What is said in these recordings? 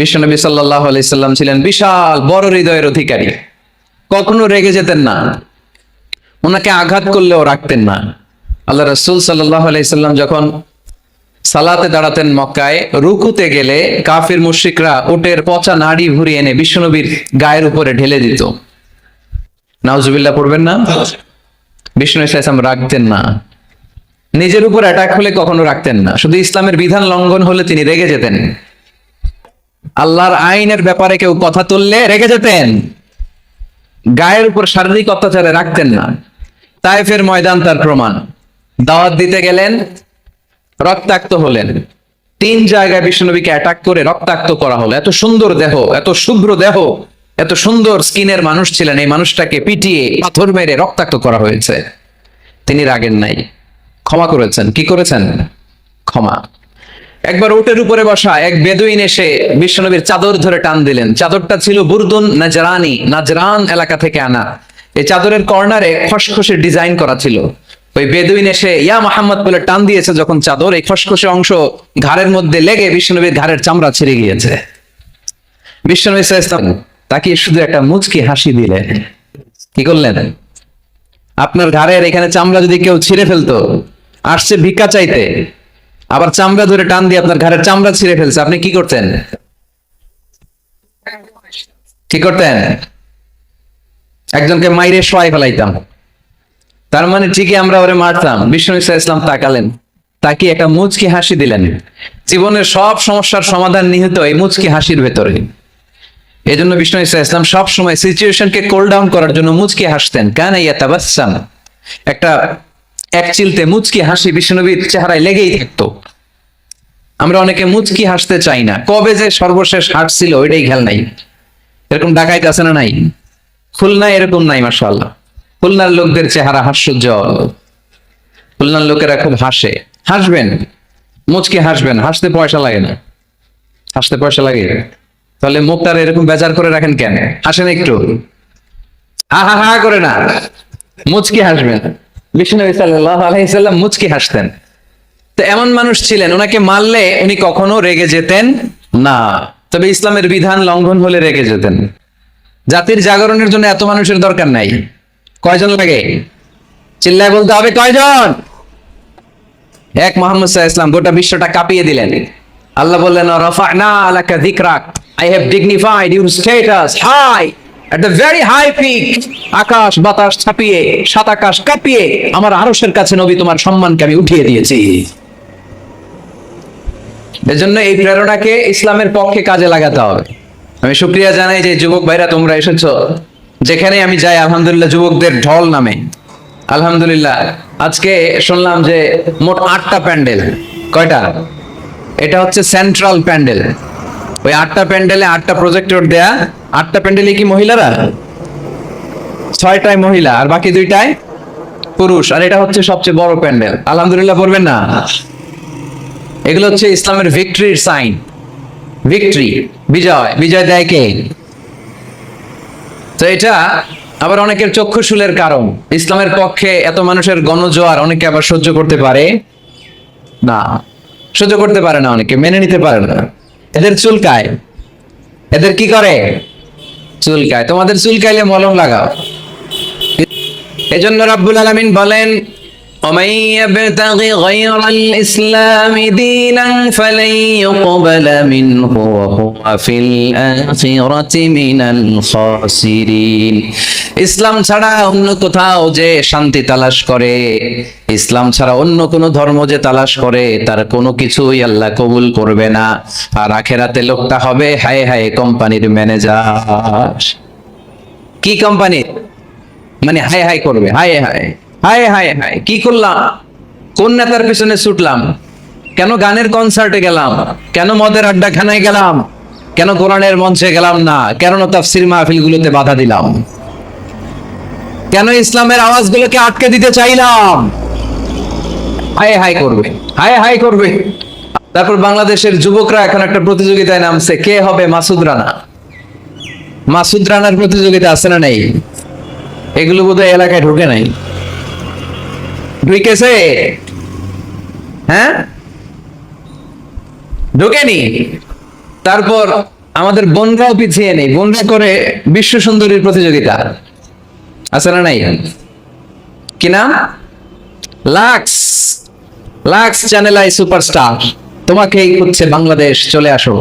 বিশ্বনবী সাল্লাল্লাহু আলাইহি সাল্লাম ছিলেন বিশাল বড় হৃদয়ের অধিকারী, কখনো রেগে যেতেন না, ওনাকে আঘাত করলেও রাখতেন না। আল্লাহ রাসূল সাল্লাল্লাহু আলাইহি সাল্লাম যখন সালাতে দাঁড়াতেন মক্কায়, রুকুতে গেলে কাফির মুশরিকরা উটের পচা নাড়ি ভুঁড়ি এনে বিশ্বনবীর গায়ের উপরে ঢেলে দিত। নাউজুবিল্লাহ পড়বেন না? বিষ্ণু ইসলাম রাখতেন না, নিজের উপর অ্যাটাক হলে কখনো রাখতেন না, শুধু ইসলামের বিধান লঙ্ঘন হলে তিনি রেগে যেতেন। আল্লাহর আইনের ব্যাপারে কেউ কথা তুললে রেগে যেতেন, গায়ের উপর শারীরিক অত্যাচারে রাখতেন না। তায়েফের ময়দান তার প্রমাণ। দাওয়াত দিতে গেলেন, রক্তাক্ত হলেন। 3 জায়গায় বিশ্বনবীকে অ্যাটাক করে রক্তাক্ত করা হলো। এত সুন্দর দেহ, এত শুভ্র দেহ, এত সুন্দর স্কিনের মানুষ ছিলেন, এই মানুষটাকে পিটিয়ে পাথর মেরে রক্তাক্ত করা হয়েছে। তিনি রাগেন নাই, ক্ষমা করেছেন। কি করেছেন? ক্ষমা। একবার উটের উপরে বসা এক বেদুইন এসে বিশ্বনবীর চাদর ধরে টান দিলেন। চাদরটা ছিল বুরদুন নাজরানি, নাজরান এলাকা থেকে আনা। এই চাদরের কর্নারে খসখসে ডিজাইন করা ছিল। ওই বেদুইন এসে ইয়া মুহাম্মদ বলে টান দিয়েছে যখন চাদর, এই খসখসে অংশ ঘাড়ের মধ্যে লেগে বিশ্বনবীর ঘাড়ের চামড়া ছিঁড়ে গিয়েছে। বিশ্বনবী সাল্লাল্লাহু আলাইহি ওয়াসাল্লাম তাকে শুধু একটা মুচকি হাসি দিলেন। কি করলেন? আপনার ঘাড়ের এখানে চামড়া যদি কেউ ছিঁড়ে ফেলতো, আসছে ভিক্ষা চাইতে, আবার চামড়া ধরে টান দিয়ে আপনার ঘাড়ের চামড়া ছিঁড়ে ফেলছে, আপনি কি করতেন? কি করতেন? একজনকে মাইরে শোয়াই ফেলাইতাম। তার মানে ঠিকই আমরা ওরে মারতাম। বিষ্ণু ইসলাম তাকালেন, তাকে একটা মুচকি হাসি দিলেন। জীবনের সব সমস্যার সমাধান নিহিত এই মুচকি হাসির ভেতরে। এই জন্য বিষ্ণু ইসলাম সব সময় সিচুয়েশনকে কোল ডাউন করার জন্য মুচকি হাসতেন। কানা ইয়াতাবাসসাম, একটা এক চিলতে মুচকি হাসি বিশ্বনবীর চেহারায় লেগেই থাকতো। আমরা অনেকে মুচকি হাসতে চাই না। কবে যে সর্বশেষ হাসছিল ওইটাই খেয়াল নাই। এরকম ডাকাইত আছে না নাই? খুলনায় এরকম নাই মাশাআল্লাহ। খুলনার লোকদের চেহারা হাস্যোজ্জ্বল। খুলনার লোকেরা খুব হাসে। হাসবেন, মুচকি হাসবেন, হাসতে পয়সা লাগে না। হাসতে পয়সা লাগে? তাহলে মুখটার এরকম বেজার করে রাখেন কেন? হাসেন একটু, হা হা হা করে না, মুচকি হাসবেন। বিশ্বনবী সাল্লাল্লাহু আলাইহি সাল্লাম মুচকি হাসতেন। তো এমন মানুষ ছিলেন, ওনাকে মারলে উনি কখনো রেগে যেতেন না, তবে ইসলামের বিধান লঙ্ঘন হলে রেগে যেতেন। জাতির জাগরণের জন্য এত মানুষের দরকার নাই। কয়জন লাগে? চিল্লায় বলতে হবে কয়জন? এক মুহাম্মদ সাল্লাল্লাহু আলাইহি ওয়াসাল্লাম গোটা বিশ্বটা কাঁপিয়ে দিলেন। আল্লাহ বললেন, রাফা'না লাকা যিকরাক, I have dignified your status high at the very high peak. আকাশ বাতাস ছাপিয়ে, সাত আকাশ কাঁপিয়ে আমার আরশের কাছে নবী তোমার সম্মানকে আমি উঠিয়ে দিয়েছি। এজন্য এই প্রেরণাকে ইসলামের পক্ষে কাজে লাগাতে হবে। আমি শুকরিয়া জানাই যে যুবক ভাইরা তোমরা এসেছো। যেখানে আমি যাই আলহামদুলিল্লাহ যুবকদের ঢল নামে। আলহামদুলিল্লাহ আজকে শুনলাম যে মোট 8টা প্যান্ডেল। কয়টা? এটা হচ্ছে সেন্ট্রাল প্যান্ডেল। ওই 8টা প্যান্ডেলে 8টা প্রজেক্টর দেয়া। 8টা প্যান্ডেলে কি মহিলারা? 6টায় মহিলা আর বাকি 2টায় পুরুষ। আর এটা হচ্ছে সবচেয়ে বড় প্যান্ডেল। আলহামদুলিল্লাহ পড়বেন না? এগুলো হচ্ছে ইসলামের ভিক্টরির সাইন। ভিক্টরি, বিজয়। বিজয় দেয় কে? তো এটা আবার অনেকের চক্ষুশূলের কারণ। ইসলামের পক্ষে এত মানুষের গণজোয়ার অনেকে আবার সহ্য করতে পারে না। সহ্য করতে পারে না, অনেকে মেনে নিতে পারে না। এদের চুলকায়। এদের কি করে? চুলকায়। তোমাদের চুলকাইলে মলম লাগাও। এজন্য রাব্বুল আলামিন বলেন, ومن يبتغ غير الإسلام دينا فلن يقبل منه وهو في الآخرة من الخاسرين। ইসলাম ছাড়া অন্য কোথাও যে শান্তি তালাশ করে, ইসলাম ছাড়া অন্য কোন ধর্ম যে তালাশ করে, তার কোনো কিছুই আল্লাহ কবুল করবে না। আর আখেরাতে লোকটা হবে হায় হায় কোম্পানির ম্যানেজার। কি কোম্পানি? মানে হায় হায় করবে, হায় হায় হায় হায় হায়, কি করলাম? কোন নেতার পিছনে ছুটলাম? কেন গানের কনসার্টে গেলাম? কেন মদের আড্ডাখানায় গেলাম? কেন কোরআনের মঞ্চে গেলাম না? কেন তাফসীর মাহফিলগুলোতে বাধা দিলাম? কেন ইসলামের আওয়াজগুলোকে আটকে দিতে চাইলাম? হায় হায় করবে, হায় হায় করবে। তারপর বাংলাদেশের যুবকরা এখন একটা প্রতিযোগিতায় নামছে, কে হবে মাসুদ রানা। মাসুদ রানার প্রতিযোগিতা আছে না নাই? এগুলো বোধহয় এলাকায় ঢুকে নাই। ঢুকেছে? হ্যাঁ, ঢুকেনি। তারপর আমাদের বোনরাও পিছিয়ে নেই, বোনরা করে বিশ্ব সুন্দরীর প্রতিযোগিতা, আছে না নাই? কি নাম? Lux. Lux channel I superstar, তোমাকেই খুঁজছে বাংলাদেশ, চলে আসো,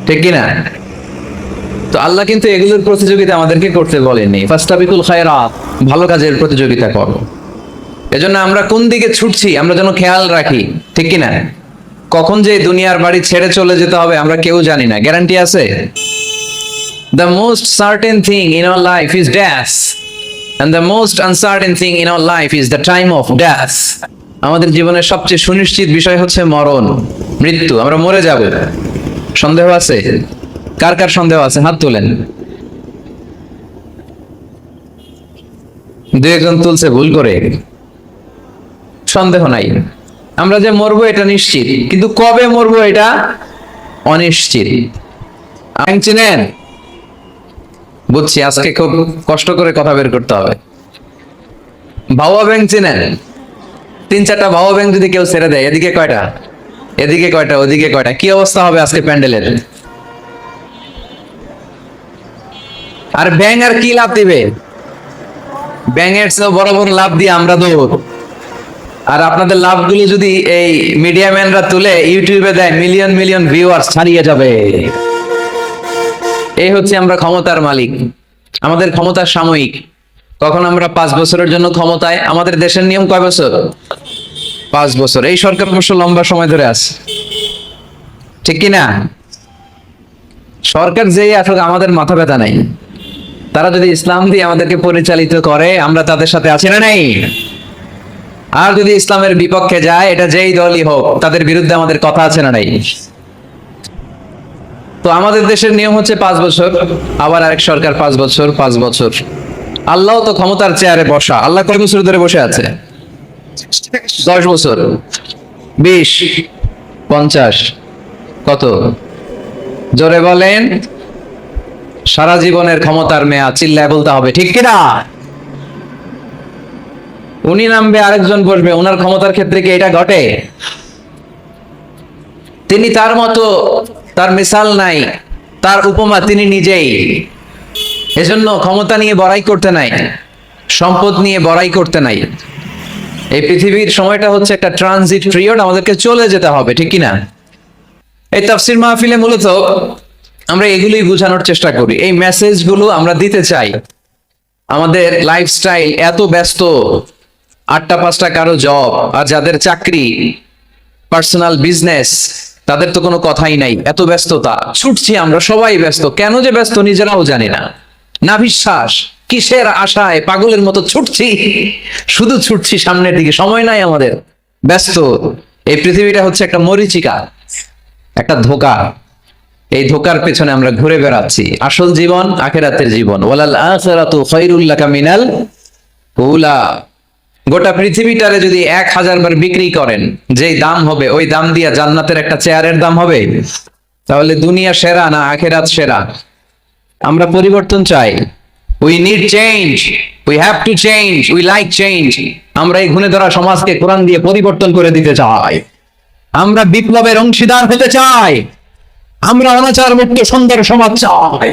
ঠিক কিনা? তো আল্লাহ কিন্তু এগুলোর প্রতিযোগিতা আমাদেরকে করতে বলেননি। ফাস্তাবিকুল খায়রাত, ভালো কাজের প্রতিযোগিতা করো। এজন্য আমরা কোন দিকে ছুটছি আমরা যেন খেয়াল রাখি, ঠিক কিনা? কখন যে দুনিয়ার বাড়ি ছেড়ে চলে যেতে হবে আমরা কেউ জানি না, গ্যারান্টি আছে? The most certain thing in our life is death, and the most uncertain thing in our life is the time of death. আমাদের জীবনের সবচেয়ে সুনিশ্চিত বিষয় হচ্ছে মরণ, মৃত্যু। আমরা মরে যাব। সন্দেহ আছে? কার কার সন্দেহ আছে হাত তোলেন। দুই একজন তুলছে ভুল করে। সন্দেহ নাই, আমরা যে মরবো এটা নিশ্চিত, কিন্তু কবে মরবো এটা অনিশ্চিত। চিনেন? বুঝছি, আজকে খুব কষ্ট করে কথা বের করতে হবে। ভাওয়া ব্যাংক চিনেন? 3-4টা ভাওয়া ব্যাংক যদি কেউ ছেড়ে দেয়, এদিকে কয়টা, এদিকে কয়টা, ওদিকে কয়টা, কি অবস্থা হবে আজকে প্যান্ডেলের? আর ব্যাংক আর কি লাভ দিবে? ব্যাংকের চেয়ে বড় বড় লাভ দিয়ে আমরা দেব। আর আপনাদের লাভগুলি যদি এই মিডিয়াম্যানরা তুলে ইউটিউবে দেয়, মিলিয়ন মিলিয়ন ভিউয়ার্স ছাড়িয়ে যাবে। এই হচ্ছে আমরা ক্ষমতার মালিক। আমাদের ক্ষমতা সাময়িক। কখন আমরা 5 বছরের জন্য ক্ষমতায়, আমাদের দেশের নিয়ম কয় বছর? 5 বছর। এই সরকার অবশ্য লম্বা সময় ধরে আছে, ঠিক কিনা? সরকার যেই আসলে আমাদের মাথা ব্যথা নাই। তারা যদি ইসলাম দিয়ে আমাদেরকে পরিচালিত করে, আমরা তাদের সাথে আছি না নাই? আর যদি ইসলামের বিপক্ষে যায়, এটা যেই দলই হোক, তাদের বিরুদ্ধে আমাদের কথা আছে না নাই? তো আমাদের দেশের নিয়ম হচ্ছে 5 বছর, আবার আরেক সরকার 5 বছর, 5 বছর। আল্লাহ তো ক্ষমতার চেয়ারে বসা। আল্লাহ কয় বছর ধরে বসে আছে? 10 বছর, 20, 50, কত? জোরে বলেন। সারা জীবনের ক্ষমতার মেয়াদ, চিল্লায় বলতে হবে, ঠিক কিনা? উনি নামবে, আরেকজন বসবে, ওনার ক্ষমতার ক্ষেত্রে কি এটা ঘটে? তিনি তার মতো, তার মিসাল নাই, তার উপমা তিনি নিজেই। এজন্য ক্ষমতা নিয়ে বড়াই করতে নাই, সম্পদ নিয়ে বড়াই করতে নাই। এই পৃথিবীর সময়টা হচ্ছে একটা ট্রানজিট পিরিয়ড, আমাদেরকে চলে যেতে হবে, ঠিক কিনা? এই তাফসির মাহফিলে মূলত আমরা এগুলোই বোঝানোর চেষ্টা করি, এই মেসেজগুলো আমরা দিতে চাই। আমাদের লাইফস্টাইল এত ব্যস্ত, 8টা-5টা কারো জব, আর যাদের চাকরি, পার্সোনাল বিজনেস, তাদের তো কোনো কথাই নাই। এত ব্যস্ততা, ছুটছি আমরা, সবাই ব্যস্ত। কেন যে ব্যস্ত নিজেরাও জানি না। না বিশ্বাস, কিসের আশায় পাগলের মতো ছুটছি, শুধু ছুটছি সামনের দিকে, সময় নাই আমাদের, ব্যস্ত। এই পৃথিবীটা হচ্ছে একটা মরীচিকা, একটা ধোঁকা। এই ধোঁকার পেছনে আমরা ঘুরে বেড়াচ্ছি। আসল জীবন আখিরাতের জীবন। ওয়ালাল আখিরাতু খায়রুল লাকা মিনাল উলা। গোটা পৃথিবীটারে যদি 1000 বার বিক্রি করেন, যেই দাম হবে, ওই দাম দিয়া জান্নাতের একটা চেয়ারের দাম হবে। তাহলে দুনিয়া সেরা না আখিরাত সেরা? আমরা পরিবর্তন চাই। We need change, we have to change, we like change. আমরা এই ঘুণে ধরা সমাজকে কোরআন দিয়ে পরিবর্তন করে দিতে চাই। আমরা বিপ্লবের অংশীদার হতে চাই। আমরা অনাচার মুক্ত সুন্দর সমাজ চাই।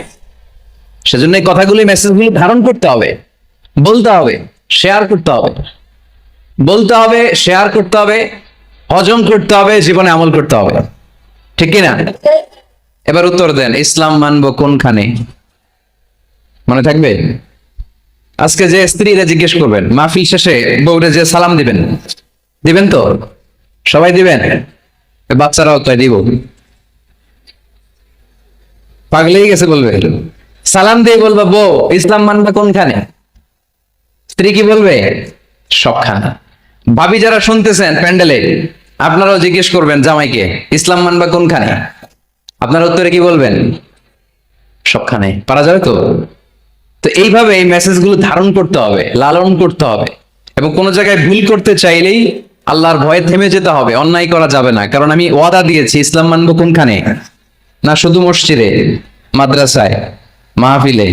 সেজন্য এই কথাগুলি, মেসেজগুলি ধারণ করতে হবে, বলতে হবে, শেয়ার করতে হবে। বলতে হবে, শেয়ার করতে হবে, হজম করতে হবে, জীবনে আমল করতে হবে, ঠিক কিনা? এবার উত্তর দেন, ইসলাম মানবো কোনখানে? মনে থাকবে? আজকে যে স্ত্রীরা জিজ্ঞেস করবেন, মাহফিল শেষে বউরে যে সালাম দিবেন, দিবেন তো? সবাই দিবেন? বাচ্চারাও তাই দিব? পাগলেই গেছে বলবে। সালাম দিয়ে বলবা, বউ ইসলাম মানবে কোনখানে? স্ত্রী কি বলবে? সবখানে। ভাবি যারা শুনতেছেন প্যান্ডেলে, আপনারাও জিজ্ঞেস করবেন জামাইকে, ইসলাম মানবা কোনখানে? আপনার উত্তরে কি বলবেন? সবখানে। পারা যাবে তো? তো এইভাবে এই মেসেজগুলো ধারণ করতে হবে, লালন করতে হবে। এবং কোন জায়গায় ভুল করতে চাইলেই আল্লাহর ভয়ে থেমে যেতে হবে, অন্যায় করা যাবে না। কারণ আমি ওয়াদা দিয়েছি, ইসলাম মানবো কোনখানে? না শুধু মসজিদে, মাদ্রাসায়, মাহফিলে,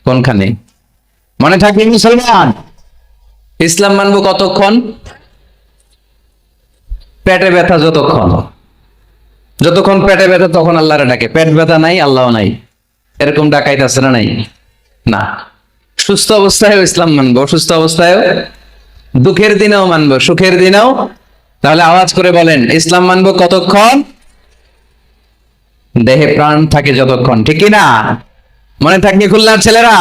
কোনখানে? মনে থাকবে মুসলমান, ইসলাম মানবো কতক্ষণ? পেটে ব্যথা যতক্ষণ, যতক্ষণ পেটে ব্যথা তখন আল্লাহরে ডাকে, পেট ব্যথা নাই আল্লাহ নাই, এরকম ডাকাইতে আছে না নাই? না। সুস্থ অবস্থায়ও ইসলাম মানবো, অসুস্থ অবস্থায়ও, দুঃখের দিনেও মানবো, সুখের দিনেও। তাহলে আওয়াজ করে বলেন, ইসলাম মানবো কতক্ষণ? দেহে প্রাণ থাকে যতক্ষণ, ঠিক কি না? মনে থাকবে খুলনার ছেলেরা?